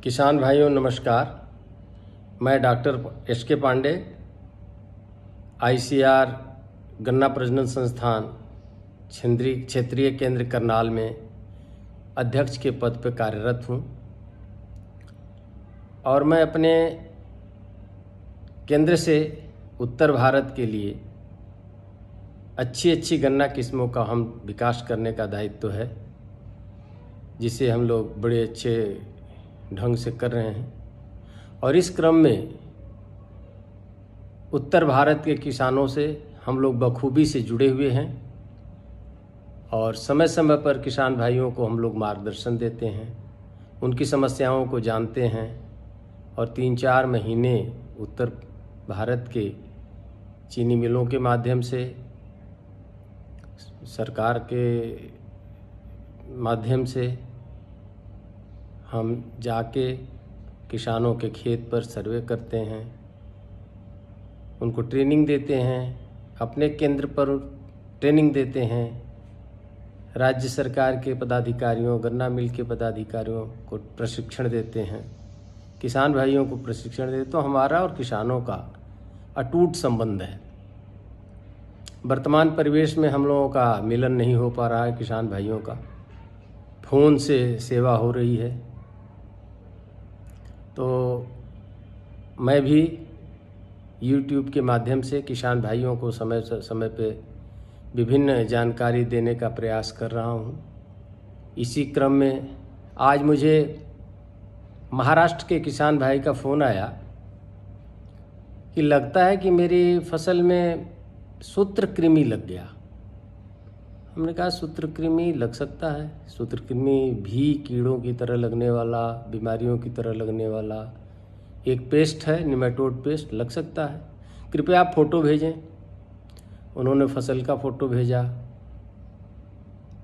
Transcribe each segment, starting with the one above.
किसान भाइयों नमस्कार। मैं डॉक्टर एस.के. पांडे, आईसीआर गन्ना प्रजनन संस्थान क्षेत्रीय केंद्र करनाल में अध्यक्ष के पद पर कार्यरत हूँ और मैं अपने केंद्र से उत्तर भारत के लिए अच्छी गन्ना किस्मों का हम विकास करने का दायित्व है, जिसे हम लोग बड़े अच्छे ढंग से कर रहे हैं। और इस क्रम में उत्तर भारत के किसानों से हम लोग बखूबी से जुड़े हुए हैं और समय समय पर किसान भाइयों को हम लोग मार्गदर्शन देते हैं, उनकी समस्याओं को जानते हैं और 3-4 महीने उत्तर भारत के चीनी मिलों के माध्यम से, सरकार के माध्यम से हम जाके किसानों के खेत पर सर्वे करते हैं, उनको ट्रेनिंग देते हैं, अपने केंद्र पर ट्रेनिंग देते हैं। राज्य सरकार के पदाधिकारियों, गन्ना मिल के पदाधिकारियों को प्रशिक्षण देते हैं, किसान भाइयों को प्रशिक्षण देते। तो हमारा और किसानों का अटूट संबंध है। वर्तमान परिवेश में हम लोगों का मिलन नहीं हो पा रहा है, किसान भाइयों का फ़ोन से सेवा हो रही है। तो मैं भी YouTube के माध्यम से किसान भाइयों को समय समय पे विभिन्न जानकारी देने का प्रयास कर रहा हूँ। इसी क्रम में आज मुझे महाराष्ट्र के किसान भाई का फ़ोन आया कि लगता है कि मेरी फसल में सूत्रकृमि लग गया। हमने कहा सूत्रकृमि लग सकता है। सूत्रकृमि भी कीड़ों की तरह लगने वाला, बीमारियों की तरह लगने वाला एक पेस्ट है, निमेटोड पेस्ट, लग सकता है। कृपया आप फ़ोटो भेजें। उन्होंने फसल का फ़ोटो भेजा।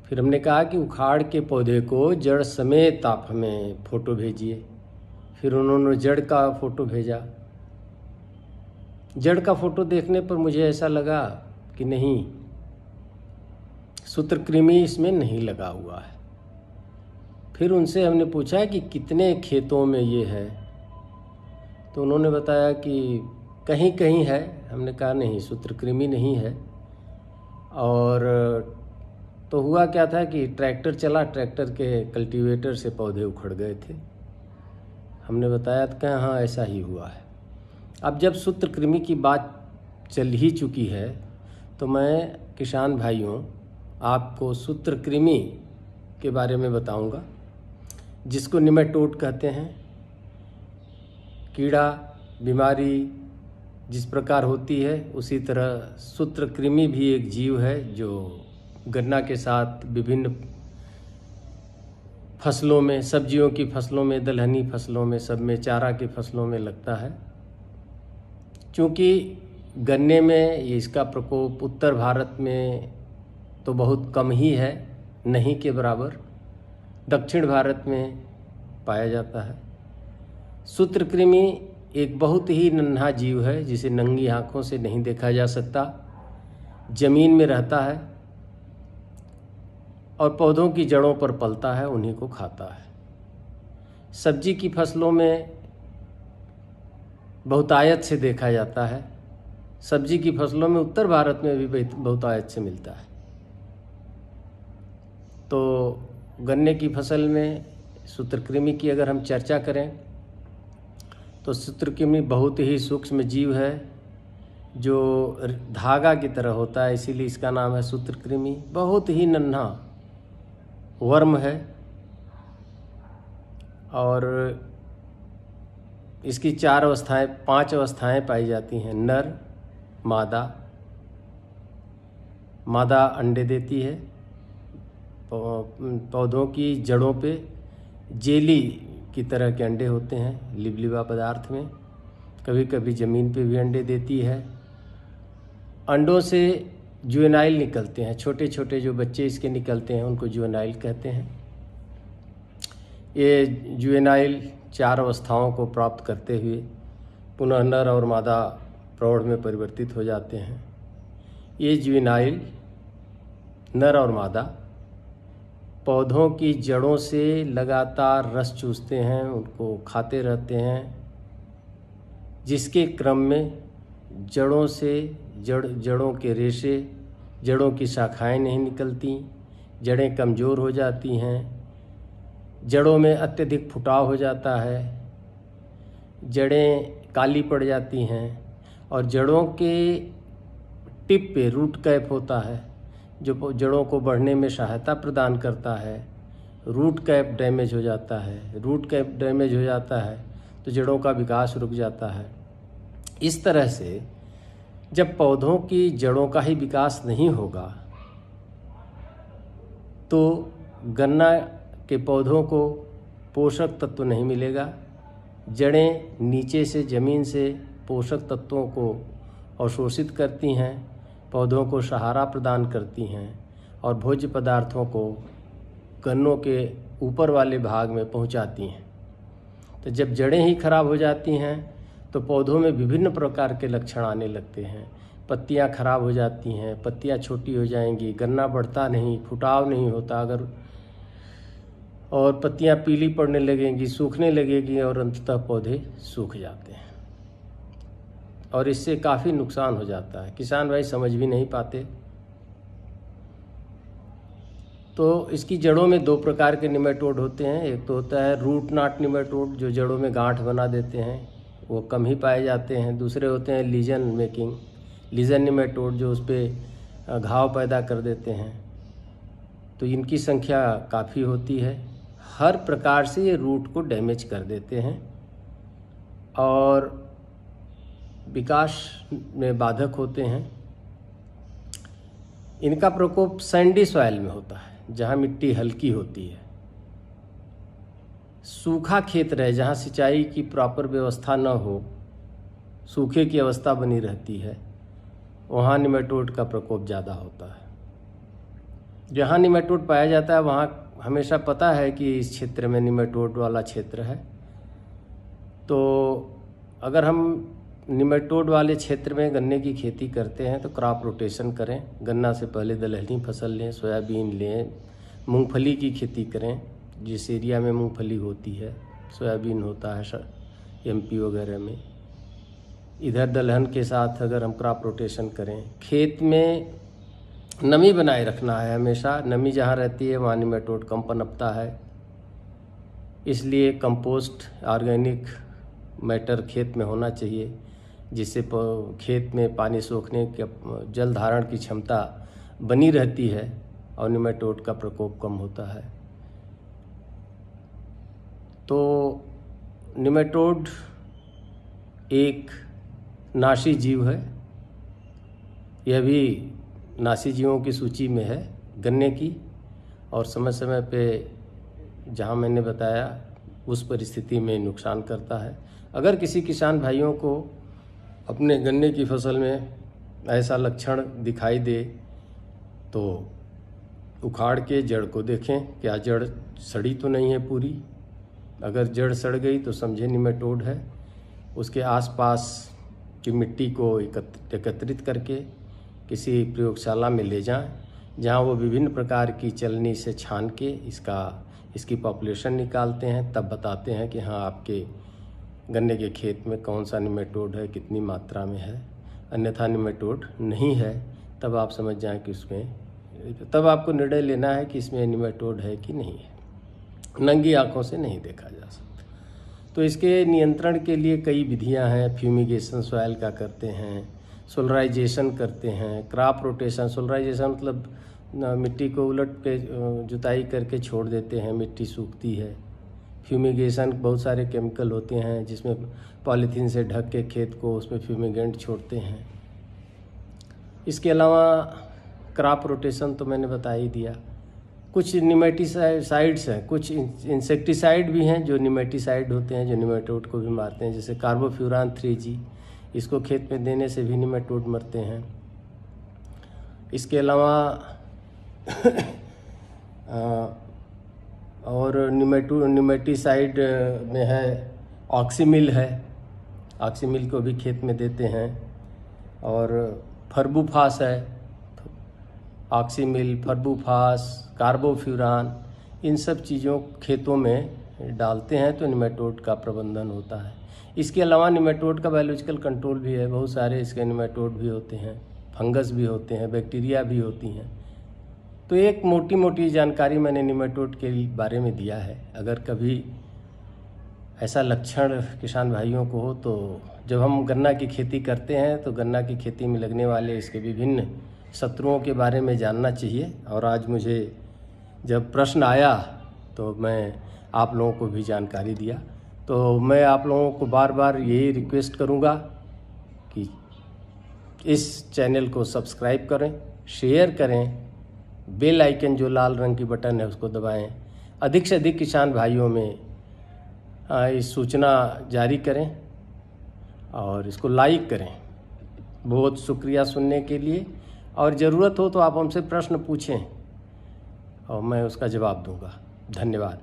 फिर हमने कहा कि उखाड़ के पौधे को जड़ समेत आप हमें फ़ोटो भेजिए। फिर उन्होंने जड़ का फ़ोटो भेजा। जड़ का फ़ोटो देखने पर मुझे ऐसा लगा कि नहीं, सूत्रकृमि इसमें नहीं लगा हुआ है। फिर उनसे हमने पूछा कि कितने खेतों में ये है, तो उन्होंने बताया कि कहीं कहीं है। हमने कहा नहीं, सूत्रकृमि नहीं है। और तो हुआ क्या था कि ट्रैक्टर चला, ट्रैक्टर के कल्टीवेटर से पौधे उखड़ गए थे। हमने बताया कि हाँ, ऐसा ही हुआ है। अब जब सूत्रकृमि की बात चल ही चुकी है तो मैं किसान भाइयों आपको सूत्रकृमि के बारे में बताऊंगा, जिसको निमेटोड कहते हैं। कीड़ा, बीमारी जिस प्रकार होती है उसी तरह सूत्रकृमि भी एक जीव है जो गन्ना के साथ विभिन्न फसलों में, सब्जियों की फसलों में, दलहनी फसलों में, सब में, चारा की फसलों में लगता है। क्योंकि गन्ने में इसका प्रकोप उत्तर भारत में तो बहुत कम ही है, नहीं के बराबर दक्षिण भारत में पाया जाता है। सूत्रकृमि एक बहुत ही नन्हा जीव है, जिसे नंगी आँखों से नहीं देखा जा सकता। जमीन में रहता है और पौधों की जड़ों पर पलता है, उन्हीं को खाता है। सब्जी की फसलों में बहुतायत से देखा जाता है। सब्जी की फसलों में उत्तर भारत में भी बहुतायत से मिलता है। तो गन्ने की फसल में सूत्रकृमि की अगर हम चर्चा करें तो सूत्रकृमि बहुत ही सूक्ष्म जीव है जो धागा की तरह होता है, इसीलिए इसका नाम है सूत्रकृमि। बहुत ही नन्हा वर्म है और इसकी 5 अवस्थाएं पाई जाती हैं। नर, मादा। मादा अंडे देती है। पौधों की जड़ों पे जेली की तरह के अंडे होते हैं, लिबलिबा पदार्थ में। कभी कभी ज़मीन पे भी अंडे देती है। अंडों से जुवेनाइल निकलते हैं, छोटे छोटे जो बच्चे इसके निकलते हैं उनको जुवेनाइल कहते हैं। ये जुवेनाइल 4 अवस्थाओं को प्राप्त करते हुए पुनः नर और मादा प्रौढ़ में परिवर्तित हो जाते हैं। ये जुवेनाइल नर और मादा पौधों की जड़ों से लगातार रस चूसते हैं, उनको खाते रहते हैं, जिसके क्रम में जड़ों से जड़ों के रेशे, जड़ों की शाखाएं नहीं निकलती, जड़ें कमज़ोर हो जाती हैं, जड़ों में अत्यधिक फुटाव हो जाता है, जड़ें काली पड़ जाती हैं और जड़ों के टिप पे रूट कैप होता है जो जड़ों को बढ़ने में सहायता प्रदान करता है। रूट कैप डैमेज हो जाता है, रूट कैप डैमेज हो जाता है तो जड़ों का विकास रुक जाता है। इस तरह से जब पौधों की जड़ों का ही विकास नहीं होगा तो गन्ना के पौधों को पोषक तत्व नहीं मिलेगा। जड़ें नीचे से ज़मीन से पोषक तत्वों को अवशोषित करती हैं, पौधों को सहारा प्रदान करती हैं और भोज्य पदार्थों को गन्नों के ऊपर वाले भाग में पहुंचाती हैं। तो जब जड़ें ही खराब हो जाती हैं तो पौधों में विभिन्न प्रकार के लक्षण आने लगते हैं। पत्तियां खराब हो जाती हैं, पत्तियां छोटी हो जाएंगी, गन्ना बढ़ता नहीं, फुटाव नहीं होता और पत्तियां पीली पड़ने लगेंगी, सूखने लगेगी और अंततः पौधे सूख जाते हैं और इससे काफ़ी नुकसान हो जाता है। किसान भाई समझ भी नहीं पाते। तो इसकी जड़ों में 2 प्रकार के निमेटोड होते हैं। एक तो होता है रूट नॉट निमेटोड जो जड़ों में गांठ बना देते हैं, वो कम ही पाए जाते हैं। दूसरे होते हैं लीजन निमेटोड जो उस पर घाव पैदा कर देते हैं। तो इनकी संख्या काफ़ी होती है। हर प्रकार से ये रूट को डैमेज कर देते हैं और विकास में बाधक होते हैं। इनका प्रकोप सैंडी सॉइल में होता है जहाँ मिट्टी हल्की होती है। सूखा खेत रहे जहाँ सिंचाई की प्रॉपर व्यवस्था न हो, सूखे की अवस्था बनी रहती है, वहाँ निमेटोड का प्रकोप ज़्यादा होता है। जहाँ निमेटोड पाया जाता है वहाँ हमेशा पता है कि इस क्षेत्र में निमेटोड वाला क्षेत्र है। तो अगर हम निमेटोड वाले क्षेत्र में गन्ने की खेती करते हैं तो क्रॉप रोटेशन करें। गन्ना से पहले दलहनी फसल लें, सोयाबीन लें, मूंगफली की खेती करें। जिस एरिया में मूंगफली होती है, सोयाबीन होता है एमपी वगैरह में, इधर दलहन के साथ अगर हम क्रॉप रोटेशन करें। खेत में नमी बनाए रखना है हमेशा। नमी जहाँ रहती है वहाँ निमेटोड कम पनपता है। इसलिए कंपोस्ट, ऑर्गेनिक मैटर खेत में होना चाहिए जिससे खेत में पानी सोखने के जल धारण की क्षमता बनी रहती है और निमेटोड का प्रकोप कम होता है। तो निमेटोड एक नाशी जीव है। यह भी नासी जीवों की सूची में है गन्ने की, और समय समय पे जहाँ मैंने बताया उस परिस्थिति में नुकसान करता है। अगर किसी किसान भाइयों को अपने गन्ने की फसल में ऐसा लक्षण दिखाई दे तो उखाड़ के जड़ को देखें, क्या जड़ सड़ी तो नहीं है पूरी। अगर जड़ सड़ गई तो समझे निमेटोड है। उसके आसपास की मिट्टी को एकत्रित करके किसी प्रयोगशाला में ले जाएं, जहां वो विभिन्न प्रकार की चलनी से छान के इसकी पॉपुलेशन निकालते हैं। तब बताते हैं कि हाँ आपके गन्ने के खेत में कौन सा निमेटोड है, कितनी मात्रा में है। अन्यथा निमेटोड नहीं है तब आप समझ जाएं कि तब आपको निर्णय लेना है कि इसमें निमेटोड है कि नहीं है। नंगी आंखों से नहीं देखा जा सकता। तो इसके नियंत्रण के लिए कई विधियां हैं। फ्यूमिगेशन सॉइल का करते हैं, सोलराइजेशन करते हैं, क्रॉप रोटेशन। सोलराइजेशन मतलब मिट्टी को उलट के जुताई करके छोड़ देते हैं, मिट्टी सूखती है। फ्यूमिगेशन बहुत सारे केमिकल होते हैं जिसमें पॉलीथीन से ढक के खेत को उसमें फ्यूमिगेंट छोड़ते हैं। इसके अलावा क्रॉप रोटेशन तो मैंने बता ही दिया। कुछ निमेटिसाइड्स हैं, कुछ इंसेक्टिसाइड भी हैं जो निमेटिसाइड होते हैं, जो निमेटोड को भी मारते हैं, जैसे कार्बोफ्यूरान 3G। इसको खेत में देने से भी निमेटोड मरते हैं। इसके अलावा और निमेटिसाइड में है ऑक्सीमिल है, ऑक्सीमिल को भी खेत में देते हैं। और फर्बूफास है, ऑक्सीमिल, फर्बूफास, कार्बोफ्यूरान, इन सब चीज़ों खेतों में डालते हैं तो निमेटोड का प्रबंधन होता है। इसके अलावा निमेटोड का बायोलॉजिकल कंट्रोल भी है। बहुत सारे इसके निमेटोड भी होते हैं, फंगस भी होते हैं, बैक्टीरिया भी होती हैं। तो एक मोटी मोटी जानकारी मैंने निमेटोड के बारे में दिया है। अगर कभी ऐसा लक्षण किसान भाइयों को हो तो जब हम गन्ना की खेती करते हैं तो गन्ना की खेती में लगने वाले इसके विभिन्न शत्रुओं के बारे में जानना चाहिए। और आज मुझे जब प्रश्न आया तो मैं आप लोगों को भी जानकारी दिया। तो मैं आप लोगों को बार बार यही रिक्वेस्ट करूंगा कि इस चैनल को सब्सक्राइब करें, शेयर करें, बेल आइकन जो लाल रंग की बटन है उसको दबाएं, अधिक से अधिक किसान भाइयों में इस सूचना जारी करें और इसको लाइक करें। बहुत शुक्रिया सुनने के लिए। और ज़रूरत हो तो आप हमसे प्रश्न पूछें और मैं उसका जवाब दूंगा। धन्यवाद।